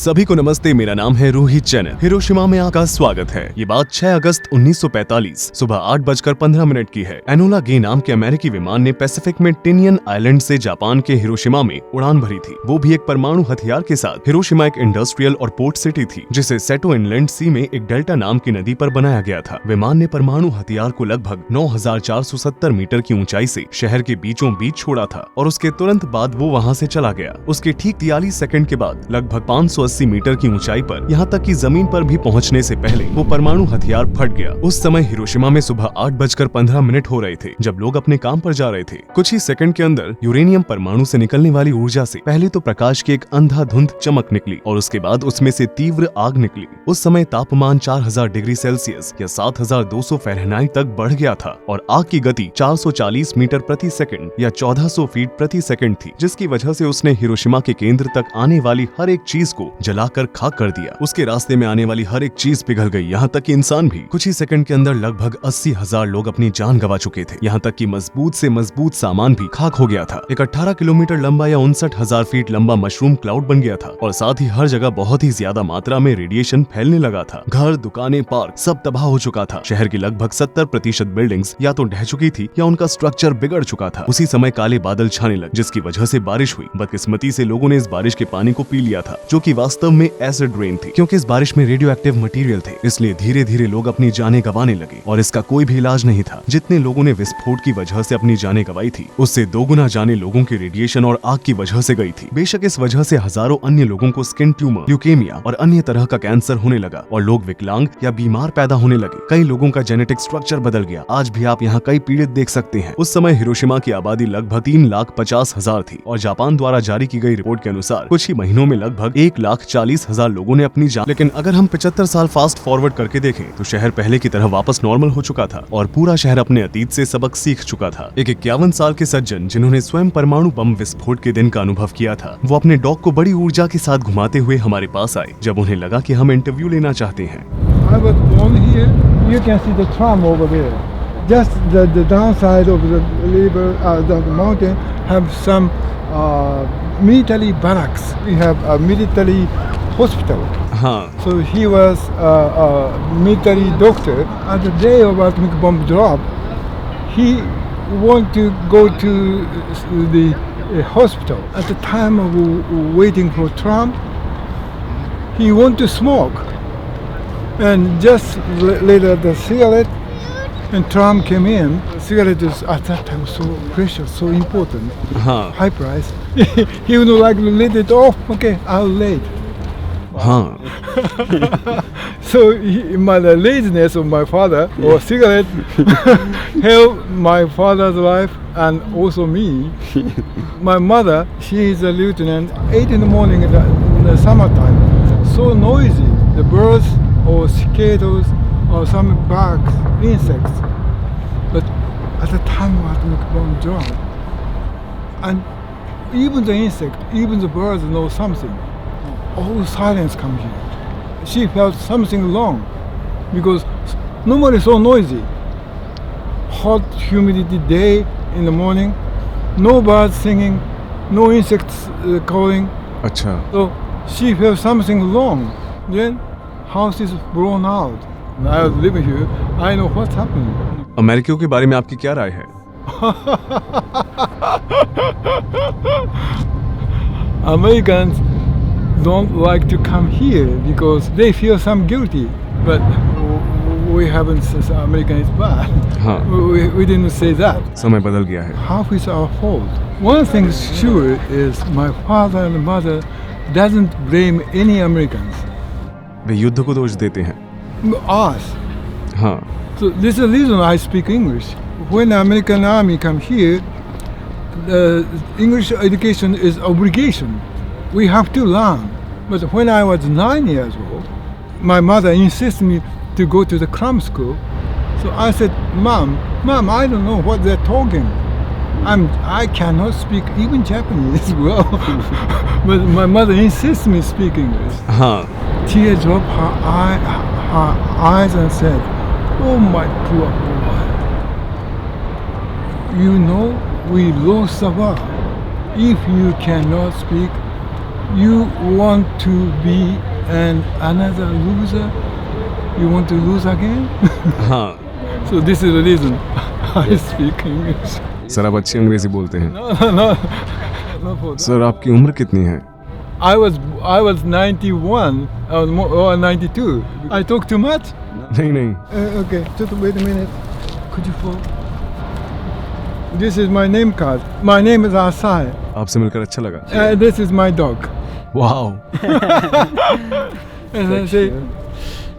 सभी को नमस्ते, मेरा नाम है रोहित चैनल। हिरोशिमा में आपका स्वागत है। ये बात 6 अगस्त 1945 सुबह 8:15 की है। एनोला गे नाम के अमेरिकी विमान ने पैसिफिक में टिनियन आइलैंड से जापान के हिरोशिमा में उड़ान भरी थी। वो भी एक परमाणु हथियार के साथ। हिरोशिमा एक इंडस्ट्रियल और पोर्ट सिटी थी जिसे सेटो इनलैंड सी में एक डेल्टा नाम की नदी पर बनाया गया था। विमान ने परमाणु हथियार को लगभग 9,470 मीटर की ऊंचाई से शहर के बीचों बीच छोड़ा था और उसके तुरंत बाद वो वहाँ से चला गया। उसके ठीक 43 सेकंड के बाद लगभग 580 मीटर की ऊंचाई पर, यहाँ तक कि जमीन पर भी पहुँचने से पहले वो परमाणु हथियार फट गया। उस समय हिरोशिमा में सुबह 8:15 हो रहे थे जब लोग अपने काम पर जा रहे थे। कुछ ही सेकंड के अंदर यूरेनियम परमाणु से निकलने वाली ऊर्जा से पहले तो प्रकाश की एक अंधाधुंध चमक निकली और उसके बाद उसमें से तीव्र आग निकली। उस समय तापमान 4000 डिग्री सेल्सियस या 7200 फ़ारेनहाइट तक बढ़ गया था और आग की गति 440 मीटर प्रति सेकंड या 1400 फीट प्रति सेकंड थी, जिसकी वजह से उसने हिरोशिमा के केंद्र तक आने वाली हर एक चीज को जलाकर खाक कर दिया। उसके रास्ते में आने वाली हर एक चीज पिघल गई, यहाँ तक कि इंसान भी। कुछ ही सेकंड के अंदर लगभग 80,000 लोग अपनी जान गंवा चुके थे। यहाँ तक कि मजबूत से मजबूत सामान भी खाक हो गया था। एक 18 किलोमीटर लंबा या 59,000 फीट लंबा मशरूम क्लाउड बन गया था और साथ ही हर जगह बहुत ही ज्यादा मात्रा में रेडिएशन फैलने लगा था। घर, दुकानें, पार्क सब तबाह हो चुका था। शहर की लगभग 70% बिल्डिंग्स या तो ढह चुकी थी या उनका स्ट्रक्चर बिगड़ चुका था। उसी समय काले बादल छाने लगे जिसकी वजह से बारिश हुई। बदकिस्मती से लोगों ने इस बारिश के पानी को पी लिया था जो कि वास्तव में एसिड रेन थी, क्योंकि इस बारिश में रेडियो एक्टिव मटेरियल थे। इसलिए धीरे धीरे लोग अपनी जानें गंवाने लगे और इसका कोई भी इलाज नहीं था। जितने लोगों ने विस्फोट की वजह से अपनी जानें गंवाई थी, उससे 2 गुना जानें लोगों की रेडिएशन और आग की वजह से गई थी। बेशक इस वजह से हजारों अन्य लोगों को स्किन ट्यूमर, ल्यूकेमिया और अन्य तरह का कैंसर होने लगा और लोग विकलांग या बीमार पैदा होने लगे। कई लोगों का जेनेटिक स्ट्रक्चर बदल गया। आज भी आप यहाँ कई पीड़ित देख सकते हैं। उस समय हिरोशिमा की आबादी लगभग 3,50,000 थी और जापान द्वारा जारी की गई रिपोर्ट के अनुसार कुछ ही महीनों में लगभग 1,40,000 लोगों ने अपनी जान। लेकिन अगर हम 75 साल फास्ट फॉरवर्ड करके देखें तो शहर पहले की तरह वापस नॉर्मल हो चुका था और पूरा शहर अपने अतीत से सबक सीख चुका था। एक 51 साल के सज्जन जिन्होंने स्वयं परमाणु बम विस्फोट के दिन का अनुभव किया था, वो अपने डॉग को बड़ी ऊर्जा के साथ घुमाते हुए हमारे पास आए जब उन्हें लगा कि हम इंटरव्यू लेना चाहते हैं। I was born here. You can see the tram over there. Just the downside of the river, the mountain, have some military barracks. We have a military hospital. हाँ, So he was a military doctor. At the day of atomic bomb drop, he wanted to go to the hospital. At the time of waiting for tram, he wanted to smoke. And just later the cigarette and tram came in. Cigarette is at that time so precious, so important, हाँ, high price. He would like to let it off. Okay, I'll wait. हाँ, So the laziness of my father or cigarette helped my father's wife and also me. My mother, she is a lieutenant. 8 in the morning in the summertime, so noisy. The birds or cicadas or some bugs, insects. But at the time of atomic bomb drop, and even the insect, even the birds know something. All silence comes here. She felt something wrong because nobody so noisy. Hot humidity day in the morning, no birds singing, no insects calling. अच्छा, So she felt something wrong. Then house is blown out. I was living here. I know what's happening. अमेरिकियों के बारे में आपकी क्या राय है? Americans don't like to come here because they feel some guilty. But we haven't said American is bad. हाँ, We didn't say that. समय बदल गया है। Half is our fault. One thing sure is my father and mother doesn't blame any Americans. वे युद्ध को दोष देते हैं। Us. हाँ, So this is the reason I speak English. When the American army come here, the English education is obligation. We have to learn. But when I was 9 years old, my mother insisted me to go to the cram school. So I said, Mom, I don't know what they're talking. I cannot speak even Japanese well. But my mother insists me speak English. हाँ, Tears dropped her eyes and said, "Oh my poor boy, you know we lost the war. If you cannot speak You want to be another loser? You want to lose again? हाँ So this is the reason I speak English. Sir, आप अच्छी अंग्रेजी बोलते हैं। No, not for that. Sir, आपकी उम्र कितनी है? I was 91 or 92. I talk too much? नहीं, Okay, just wait a minute. Could you fall? This is my name card. My name is Asai. आपसे मिलकर अच्छा लगा। This is my dog. Wow. And I say,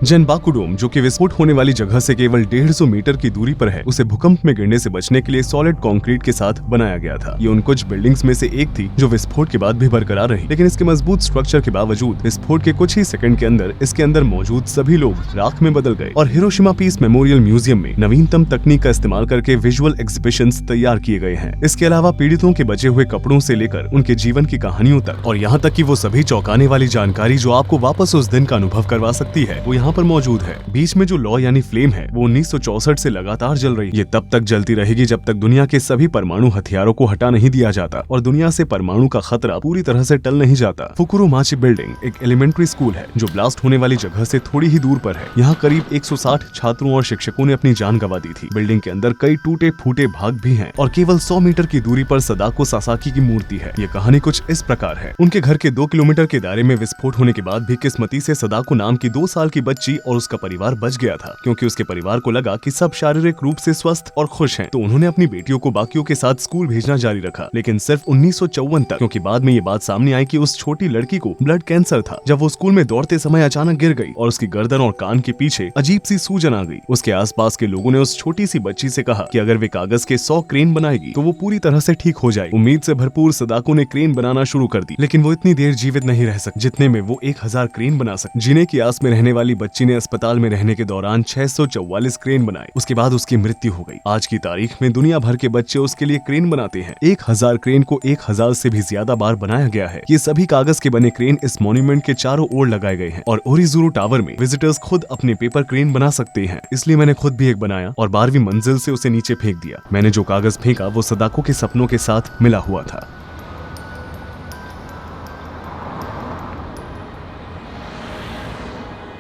जेनबाकुडोम, जो कि विस्फोट होने वाली जगह से केवल 150 मीटर की दूरी पर है, उसे भूकंप में गिरने से बचने के लिए सॉलिड कंक्रीट के साथ बनाया गया था। ये उन कुछ बिल्डिंग्स में से एक थी जो विस्फोट के बाद भी बरकरार रही, लेकिन इसके मजबूत स्ट्रक्चर के बावजूद विस्फोट के कुछ ही सेकंड के अंदर इसके अंदर मौजूद सभी लोग राख में बदल गए। और हिरोशिमा पीस मेमोरियल म्यूजियम में नवीनतम तकनीक का इस्तेमाल करके विजुअल एग्जिबिशंस तैयार किए गए हैं। इसके अलावा पीड़ितों के बचे हुए कपड़ों से लेकर उनके जीवन की कहानियों तक, और यहाँ तक कि वो सभी चौंकाने वाली जानकारी जो आपको वापस उस दिन का अनुभव करवा सकती है, वो यहाँ पर मौजूद है। बीच में जो लौ यानी फ्लेम है, वो 1964 से लगातार जल रही है। ये तब तक जलती रहेगी जब तक दुनिया के सभी परमाणु हथियारों को हटा नहीं दिया जाता और दुनिया से परमाणु का खतरा पूरी तरह से टल नहीं जाता। फुकुरोमाची बिल्डिंग एक एलिमेंट्री स्कूल है जो ब्लास्ट होने वाली जगह से थोड़ी ही दूर पर है। यहाँ करीब 160 छात्रों और शिक्षकों ने अपनी जान गंवा दी थी। बिल्डिंग के अंदर कई टूटे फूटे भाग भी हैं और केवल 100 मीटर की दूरी पर सदाको सासाकी की मूर्ति है। ये कहानी कुछ इस प्रकार है। उनके घर के 2 किलोमीटर के दायरे में विस्फोट होने के बाद भी किस्मती से सदाको नाम की 2 साल की बच्ची और उसका परिवार बच गया था, क्योंकि उसके परिवार को लगा कि सब शारीरिक रूप से स्वस्थ और खुश हैं, तो उन्होंने अपनी बेटियों को बाकियों के साथ स्कूल भेजना जारी रखा। लेकिन सिर्फ 1954 तक, क्योंकि बाद में ये बात सामने आई कि उस छोटी लड़की को ब्लड कैंसर था। जब वो स्कूल में दौड़ते समय अचानक गिर गई और उसकी गर्दन और कान के पीछे अजीब सी सूजन आ गई। उसके आसपास के लोगों ने उस छोटी सी बच्ची से कहा कि अगर वे कागज के 100 क्रेन बनाएगी तो वो पूरी तरह से ठीक हो जाएगी। उम्मीद से भरपूर सदाको ने क्रेन बनाना शुरू कर दी, लेकिन वो इतनी देर जीवित नहीं रह सकती जितने में वो 1000 क्रेन बना सकती। जीने की आस में रहने वाली बच्ची ने अस्पताल में रहने के दौरान 644 क्रेन बनाए। उसके बाद उसकी मृत्यु हो गई। आज की तारीख में दुनिया भर के बच्चे उसके लिए क्रेन बनाते हैं। 1000 क्रेन को 1000 से भी ज्यादा बार बनाया गया है। ये सभी कागज के बने क्रेन इस मॉन्यूमेंट के चारों ओर लगाए गए हैं और ओरिजुरु टावर में विजिटर्स खुद अपने पेपर क्रेन बना सकते हैं। इसलिए मैंने खुद भी एक बनाया और 12वीं मंजिल से उसे नीचे फेंक दिया। मैंने जो कागज फेंका वो सदाको के सपनों के साथ मिला हुआ था।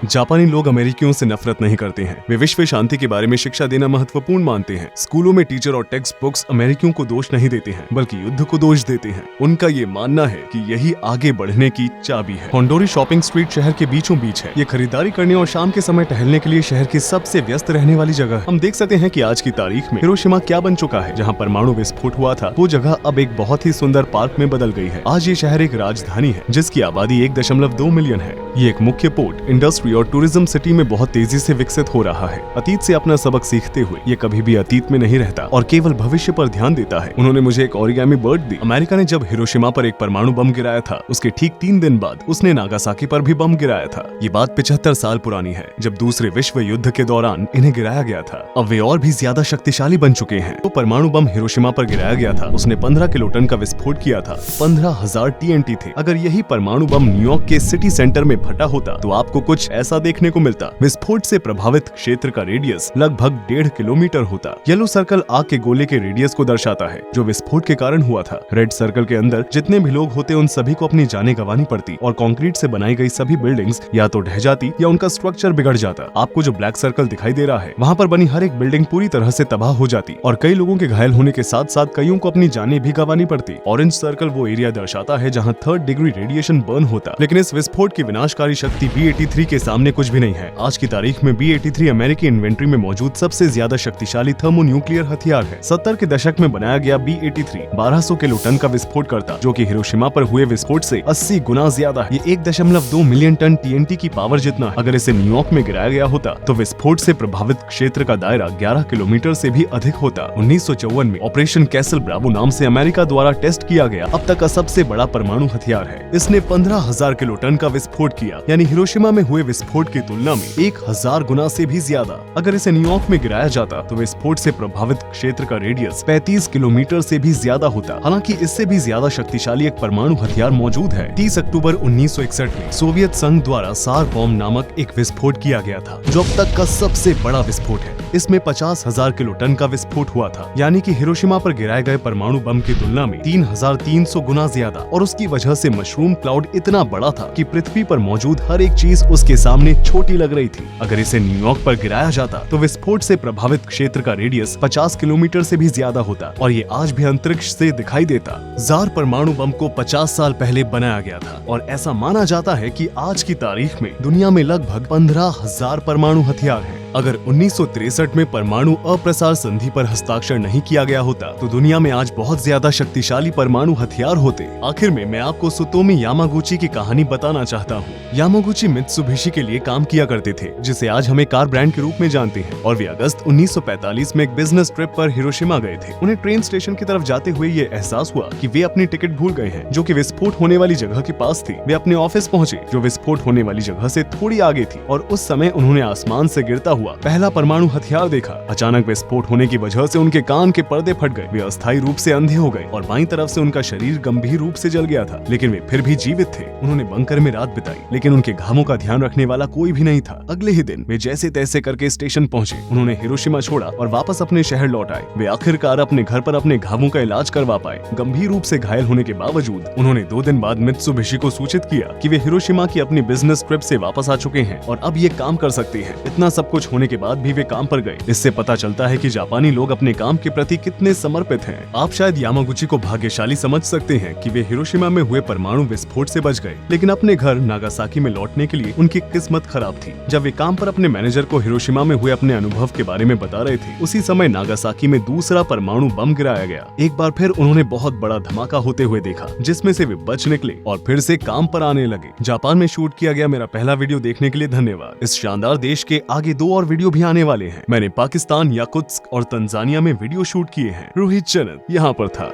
जापानी लोग अमेरिकियों से नफरत नहीं करते हैं। वे विश्व शांति के बारे में शिक्षा देना महत्वपूर्ण मानते हैं। स्कूलों में टीचर और टेक्स्ट बुक्स अमेरिकियों को दोष नहीं देते हैं, बल्कि युद्ध को दोष देते हैं। उनका ये मानना है कि यही आगे बढ़ने की चाबी है। होंडोरी शॉपिंग स्ट्रीट शहर के बीचों बीच है। ये खरीदारी करने और शाम के समय टहलने के लिए शहर की सबसे व्यस्त रहने वाली जगह। हम देख सकते हैं कि आज की तारीख में हिरोशिमा क्या बन चुका है। जहाँ परमाणु विस्फोट हुआ था, वो जगह अब एक बहुत ही सुंदर पार्क में बदल गई है। आज ये शहर एक राजधानी है जिसकी आबादी 1.2 मिलियन है। ये एक मुख्य पोर्ट, इंडस्ट्री और टूरिज्म सिटी में बहुत तेजी से विकसित हो रहा है। अतीत से अपना सबक सीखते हुए ये कभी भी अतीत में नहीं रहता और केवल भविष्य पर ध्यान देता है। उन्होंने मुझे एक ओरिगामी बर्ड दी। अमेरिका ने जब हिरोशिमा पर एक परमाणु बम गिराया था, उसके ठीक 3 दिन बाद उसने नागासाकी पर भी बम गिराया था। ये बात 75 साल पुरानी है, जब दूसरे विश्व युद्ध के दौरान इन्हें गिराया गया था। अब वे और भी ज्यादा शक्तिशाली बन चुके हैं। तो परमाणु बम हिरोशिमा पर गिराया गया था, उसने 15 किलोटन का विस्फोट किया था। 15,000 TNT थे। अगर यही परमाणु बम न्यूयॉर्क के सिटी सेंटर में फटा होता तो आपको कुछ ऐसा देखने को मिलता। विस्फोट से प्रभावित क्षेत्र का रेडियस लगभग 1.5 किलोमीटर होता। येलो सर्कल आग के गोले के रेडियस को दर्शाता है जो विस्फोट के कारण हुआ था। रेड सर्कल के अंदर जितने भी लोग होते उन सभी को अपनी जानें गंवानी पड़ती और कंक्रीट से बनाई गई सभी बिल्डिंग्स या तो ढह जाती या उनका स्ट्रक्चर बिगड़ जाता। आपको जो ब्लैक सर्कल दिखाई दे रहा है, वहाँ पर बनी हर एक बिल्डिंग पूरी तरह से तबाह हो जाती और कई लोगों के घायल होने के साथ साथ कईयों को अपनी जानें भी गंवानी पड़ती। ऑरेंज सर्कल वो एरिया दर्शाता है जहाँ 3rd डिग्री रेडिएशन बर्न होता। लेकिन इस विस्फोट की विनाशकारी शक्ति B-83 के सामने कुछ भी नहीं है। आज की तारीख में B-83 अमेरिकी इन्वेंट्री में मौजूद सबसे ज्यादा शक्तिशाली थर्मोन्यूक्लियर हथियार है। 70 के दशक में बनाया गया B-83 1200 किलोटन का विस्फोट करता, जो कि हिरोशिमा पर हुए विस्फोट से 80 गुना ज्यादा है। ये 1.2 मिलियन टन TNT की पावर जितना है। अगर इसे न्यूयॉर्क में गिराया गया होता तो विस्फोट से प्रभावित क्षेत्र का दायरा 11 किलोमीटर से भी अधिक होता। 1954 में ऑपरेशन कैसल ब्रावो नाम से अमेरिका द्वारा टेस्ट किया गया अब तक का सबसे बड़ा परमाणु हथियार है। इसने 15,000 किलोटन का विस्फोट किया, यानी हिरोशिमा में हुए विस्फोट की तुलना में 1000 गुना से भी ज्यादा। अगर इसे न्यूयॉर्क में गिराया जाता तो विस्फोट से प्रभावित क्षेत्र का रेडियस 35 किलोमीटर से भी ज्यादा होता। हालांकि इससे भी ज्यादा शक्तिशाली एक परमाणु हथियार मौजूद है। 30 अक्टूबर 1961 में सोवियत संघ द्वारा सार बॉम्ब नामक एक विस्फोट किया गया था, जो अब तक का सबसे बड़ा विस्फोट है। इसमें 50,000 किलोटन का विस्फोट हुआ था, यानी कि हिरोशिमा पर गिराए गए परमाणु बम की तुलना में 3300 गुना ज्यादा। और उसकी वजह से मशरूम क्लाउड इतना बड़ा था कि पृथ्वी पर मौजूद हर एक चीज उसके सामने छोटी लग रही थी। अगर इसे न्यूयॉर्क पर गिराया जाता तो विस्फोट से प्रभावित क्षेत्र का रेडियस 50 किलोमीटर से भी ज्यादा होता और ये आज भी अंतरिक्ष से दिखाई देता। जार परमाणु बम को 50 साल पहले बनाया गया था और ऐसा माना जाता है कि आज की तारीख में दुनिया में लगभग 15,000 परमाणु हथियार हैं। अगर 1963 में परमाणु अप्रसार संधि पर हस्ताक्षर नहीं किया गया होता तो दुनिया में आज बहुत ज्यादा शक्तिशाली परमाणु हथियार होते। आखिर में मैं आपको सुतोमी यामागुची की कहानी बताना चाहता हूँ। यामागुची मित्सुबिशी के लिए काम किया करते थे, जिसे आज हमें कार ब्रांड के रूप में जानते हैं, और वे अगस्त 1945 में एक बिजनेस ट्रिप पर हिरोशिमा गए थे। उन्हें ट्रेन स्टेशन की तरफ जाते हुए ये एहसास हुआ कि वे अपनी टिकट भूल गए हैं, जो कि विस्फोट होने वाली जगह के पास थी। वे अपने ऑफिस पहुंचे, जो विस्फोट होने वाली जगह से थोड़ी आगे थी, और उस समय उन्होंने आसमान से गिरता हुआ पहला परमाणु हथियार देखा। अचानक विस्फोट होने की वजह से उनके कान के पर्दे फट गए, वे अस्थायी रूप से अंधे हो गए और बाईं तरफ से उनका शरीर गंभीर रूप से जल गया था, लेकिन वे फिर भी जीवित थे। उन्होंने बंकर में रात बिताई, लेकिन उनके घावों का ध्यान रखने वाला कोई भी नहीं था। अगले ही दिन वे जैसे तैसे करके स्टेशन पहुंचे। उन्होंने हिरोशिमा छोड़ा और वापस अपने शहर लौट आए। वे आखिरकार अपने घर पर अपने घावों का इलाज करवा पाए। गंभीर रूप से घायल होने के बावजूद उन्होंने 2 दिन बाद मित्सुबिशी को सूचित किया कि वे हिरोशिमा की अपनी बिजनेस ट्रिप से वापस आ चुके हैं और अब ये काम कर सकते हैं। इतना सब कुछ होने के बाद भी वे काम पर गए। इससे पता चलता है कि जापानी लोग अपने काम के प्रति कितने समर्पित हैं। आप शायद यामागुची को भाग्यशाली समझ सकते हैं कि वे हिरोशिमा में हुए परमाणु विस्फोट से बच गए, लेकिन अपने घर नागासाकी में लौटने के लिए उनकी किस्मत खराब थी। जब वे काम पर अपने मैनेजर को हिरोशिमा में हुए अपने अनुभव के बारे में बता रहे थे, उसी समय नागासाकी में दूसरा परमाणु बम गिराया गया। एक बार फिर उन्होंने बहुत बड़ा धमाका होते हुए देखा, जिसमें से वे बच निकले और फिर से काम पर आने लगे। जापान में शूट किया गया मेरा पहला वीडियो देखने के लिए धन्यवाद। इस शानदार देश के आगे 2 और वीडियो भी आने वाले हैं। मैंने पाकिस्तान, याकुत्स्क और तंजानिया में वीडियो शूट किए हैं। रोहित चैनल यहाँ पर था।